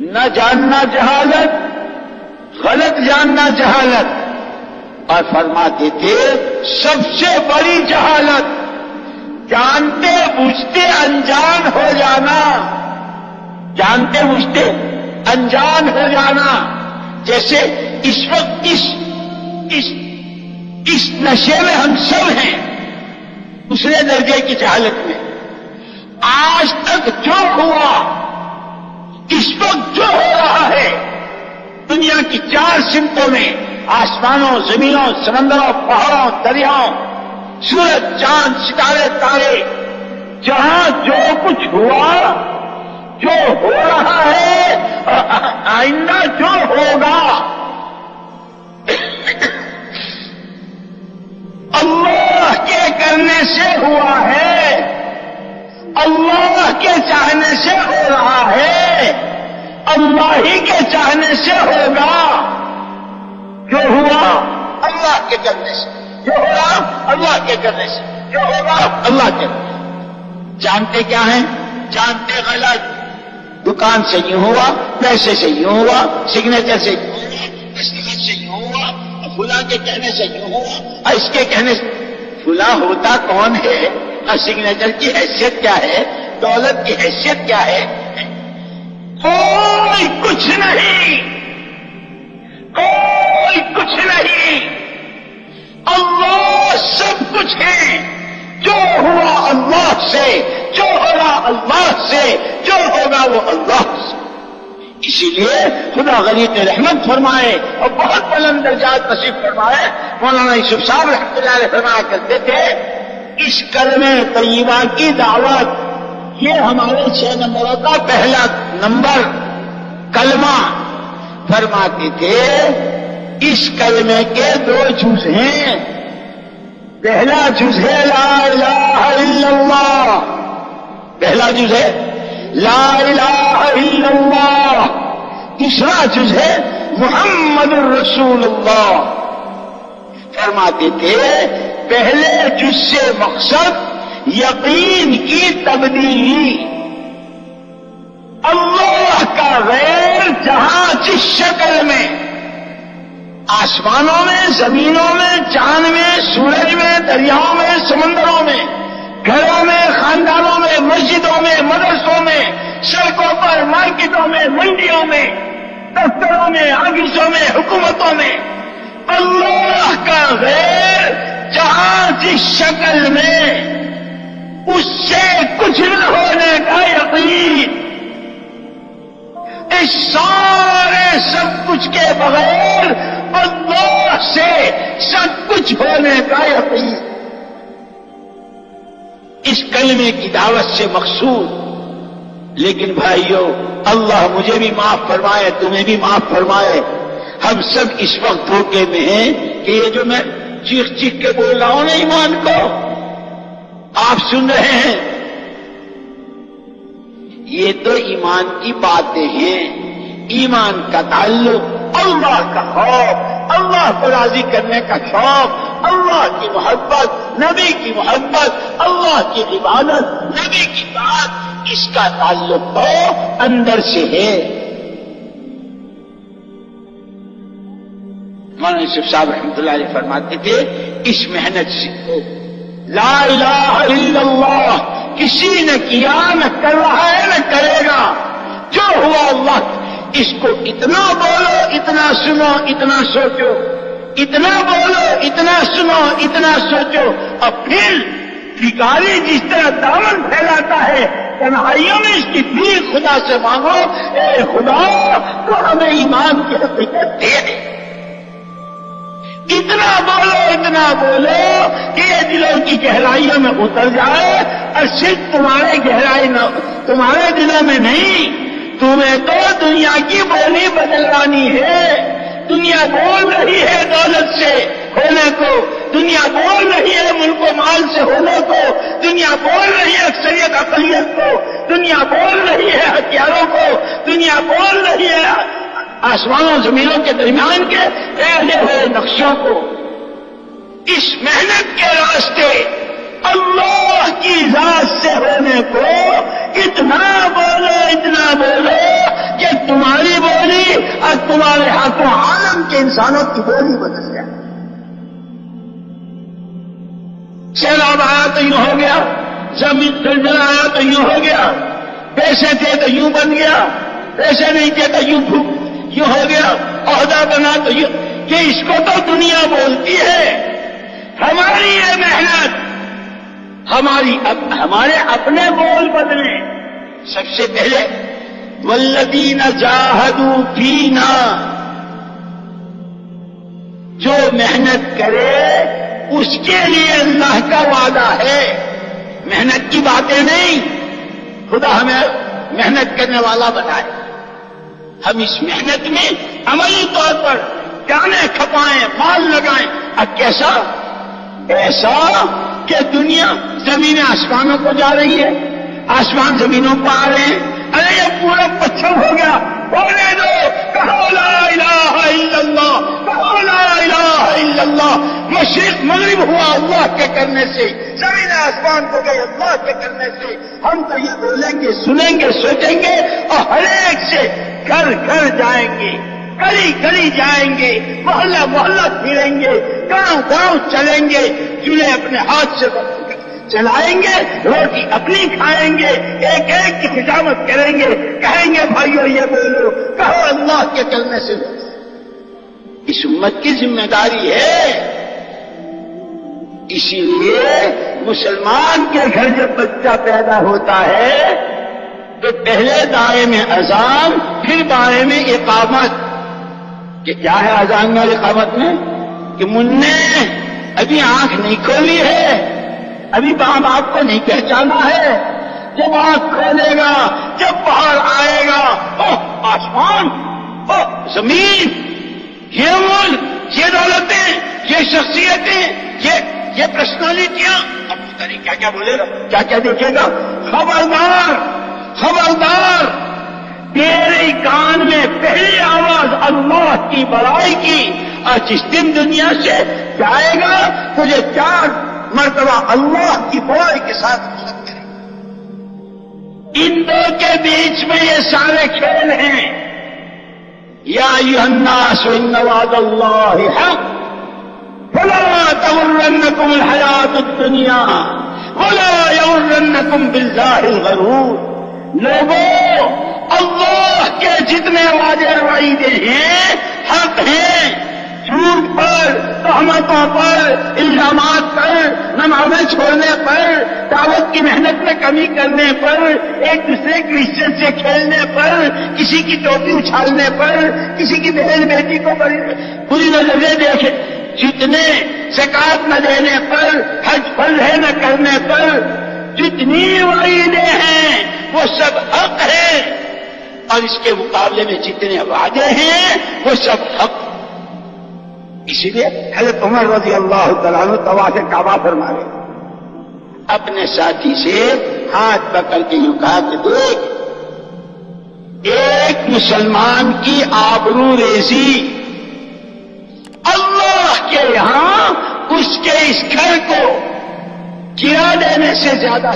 نہ جاننا جہالت، غلط جاننا جہالت، اور فرماتے تھے سب سے بڑی جہالت جانتے بوجھتے انجان ہو جانا، جانتے بوجھتے انجان ہو جانا۔ جیسے اس وقت اس نشے میں ہم سب ہیں، دوسرے درجے کی جہالت میں۔ آج تک جو ہوا، اس وقت جو ہو رہا ہے دنیا کی 4 سمتوں میں، آسمانوں، زمینوں، سمندروں، پہاڑوں، دریاؤں، سورج، چاند، ستارے، تارے، جہاں جو کچھ ہوا، جو ہو رہا ہے اور آئندہ جو ہوگا، اللہ کے کرنے سے ہوا ہے، اللہ کے چاہنے سے ہو رہا ہے، اللہ ہی کے چاہنے سے ہوگا۔ جو ہوا اللہ کے کرنے سے، جو ہوگا اللہ کے کرنے سے، جو ہوگا اللہ کے کرنے سے۔ جانتے کیا ہیں؟ جانتے غلط۔ دکان سے یوں ہوا، پیسے سے یوں ہوا، سگنیچر سے یوں ہوا، اسٹیمٹ سے یوں ہوا، فلاں کے کہنے سے یوں ہوا، اور اس کے کہنے سے فلاں ہوتا کون ہے، اور سگنیچر کی حیثیت کیا ہے، دولت کی حیثیت کیا ہے؟ کوئی کچھ نہیں، کوئی کچھ نہیں، اللہ سب کچھ ہے۔ جو ہوا اللہ سے، جو ہوگا اللہ سے، جو ہوگا وہ اللہ سے۔ اسی لیے خدا غریب رحمت فرمائے اور بہت بلند درجات نصیب فرمائے، مولانا یوسف صاحب رحمۃ اللہ علیہ فرمایا کرتے تھے، اس کلمہ طیبہ کی دعوت یہ ہمارے 6 نمبروں کا پہلا نمبر کلمہ۔ فرماتے تھے اس کلمے کے 2 جز ہیں۔ پہلا جز ہے لا الہ الا اللہ، پہلا جز ہے لا الہ الا اللہ، دوسرا جز ہے محمد الرسول اللہ۔ فرماتے تھے پہلے جز سے مقصد یقین کی تبدیلی، اللہ کا غیر جہاں جس شکل میں، آسمانوں میں، زمینوں میں، چاند میں، سورج میں، دریاؤں میں، سمندروں میں، گھروں میں، خاندانوں میں، مسجدوں میں، مدرسوں میں، سڑکوں پر، مارکیٹوں میں، منڈیوں میں، دفتروں میں، آفسوں میں، حکومتوں میں، اللہ کا غیر جہاں جس شکل میں، اس سے کچھ نہ ہونے کا یقین، اس سارے سب کچھ کے بغیر اللہ سے سب کچھ ہونے کا یقین۔ اس کلمے کی دعوت سے مقصود، لیکن بھائیو اللہ مجھے بھی معاف فرمائے، تمہیں بھی معاف فرمائے، ہم سب اس وقت دھوکے میں ہیں کہ یہ جو میں چیخ چیخ کے بول رہا ہوں نا ایمان کو، آپ سن رہے ہیں، یہ تو ایمان کی باتیں ہیں۔ ایمان کا تعلق اللہ کا خوف، اللہ کو راضی کرنے کا شوق، اللہ کی محبت، نبی کی محبت، اللہ کی عبادت، نبی کی بات، اس کا تعلق تو اندر سے ہے۔ مولانا یوسف صاحب رحمۃ اللہ علیہ فرماتے تھے اس محنت سیکھو، لا الہ الا اللہ کسی نے کیا، نہ کر رہا ہے، نہ کرے گا، جو ہوا اللہ، اس کو اتنا بولو، اتنا سنو، اتنا سوچو، اتنا بولو، اتنا سنو، اتنا سوچو، اور پھر بھکاری جس طرح دامن پھیلاتا ہے تنہائیوں میں، اس کی بھی خدا سے مانگو، اے خدا تو ہمیں ایمان کی حقیقت دے دے۔ اتنا بولو کہ یہ دلوں کی گہرائیوں میں اتر جائے، اور صرف تمہارے دلوں میں نہیں، تمہیں تو دنیا کی بولی بدلوانی ہے۔ دنیا بول رہی ہے دولت سے ہونے کو، دنیا بول رہی ہے ملک و مال سے ہونے کو، دنیا بول رہی ہے اکثریت اقلیت کو، دنیا بول رہی ہے ہتھیاروں کو، دنیا بول رہی ہے آسمانوں زمینوں کے درمیان کے پھیلے ہوئے نقشوں کو۔ اس محنت کے راستے اللہ کی ذات سے ہونے کو اتنا بولو کہ تمہارے انسانوں کی بولی بدل جائے. سیلاب آیا تو یوں ہو گیا، زمین زلزلہ آیا تو یوں ہو گیا، پیسے تھے تو یوں بن گیا، پیسے نہیں تھے تو یوں ہو گیا، عہدہ بنا تو یوں. کہ اس کو تو دنیا بولتی ہے. ہماری یہ محنت، ہمارے اپنے بول بدلے. سب سے پہلے والذین جاہدوا فینا، جو محنت کرے اس کے لیے اللہ کا وعدہ ہے. محنت کی باتیں نہیں، خدا ہمیں محنت کرنے والا بنائے. ہم اس محنت میں عملی طور پر جانیں کھپائیں، مال لگائیں. اب کیسا؟ ایسا کہ دنیا زمینیں آسمانوں کو جا رہی ہے، آسمان زمینوں پر آ رہے ہیں. ارے یہ پورا پتھر ہو گیا، ہونے دو. کہو لا الہ الا اللہ، کہو لا الہ الا اللہ. مشرق مغرب ہوا اللہ کے کرنے سے، زمین آسمان کو گئی اللہ کے کرنے سے. ہم تو یہ بولیں گے، سنیں گے، سوچیں گے، اور ہر ایک سے گھر گھر جائیں گے، گلی گلی جائیں گے، محلہ محلہ پھریں گے، گاؤں گاؤں چلیں گے، چولہے اپنے ہاتھ سے چلائیں گے، روٹی اپنی کھائیں گے، ایک ایک کی خدمت کریں گے، کہیں گے بھائیو یہ بولو، کہو اللہ کے کرنے سے. اس امت کی ذمہ داری ہے. اسی لیے مسلمان کے گھر جب بچہ پیدا ہوتا ہے تو پہلے دائیں میں اذان، پھر بائیں میں اقامت. کہ کیا ہے اذان میں اور اقامت میں؟ کہ مننے ابھی آنکھ نہیں کھولی ہے، ابھی ماں باپ کو نہیں پہچانا ہے. جب آنکھ کھولے گا، جب باہر آئے گا، آسمان، زمین، یہ ملک، یہ دولتیں، یہ شخصیتیں، یہ پرسنالٹیاں، اب پتہ نہیں کیا کیا بولے گا، کیا کیا دیکھے گا. خبردار خبردار، تیرے کان میں پہلی آواز اللہ کی بڑائی کی، اور جس دن دنیا سے جائے گا تجھے 4 مرتبہ اللہ کی بڑائی کے ساتھ مدد کرے. ان دو کے بیچ میں یہ سارے کھیل ہیں. یا ایھا الناس ان وعد اللہ حق فلا تغرنکم الحیاۃ الدنیا ولا یغرنکم باللہ الغرور. لوگوں، اللہ کے جتنے وعدے وعیدے ہیں حق ہیں. جھوٹ پر، تہمتوں پر، الزامات پر، نمازیں چھوڑنے پر، دعوت کی محنت میں کمی کرنے پر، ایک دوسرے کی عزت سے کھیلنے پر، کسی کی ٹوپی اچھالنے پر، کسی کی بہن بیٹی کو بری نظر سے دیکھے، جتنے زکات نہ دینے پر، حج فرض ہے نہ کرنے پر، جتنی وعیدیں ہیں وہ سب حق ہیں. اور اس کے مقابلے میں جتنے وعدے ہیں وہ سب حق. اسی لیے حضرت عمر رضی اللہ تعالیٰ عنہ طواف کعبہ فرما رہے، اپنے ساتھی سے ہاتھ پکڑ کے یوں کہا کہ دیکھ، ایک مسلمان کی آبرو ریزی اللہ کے یہاں اس کے اس گھر کو گرا دینے سے زیادہ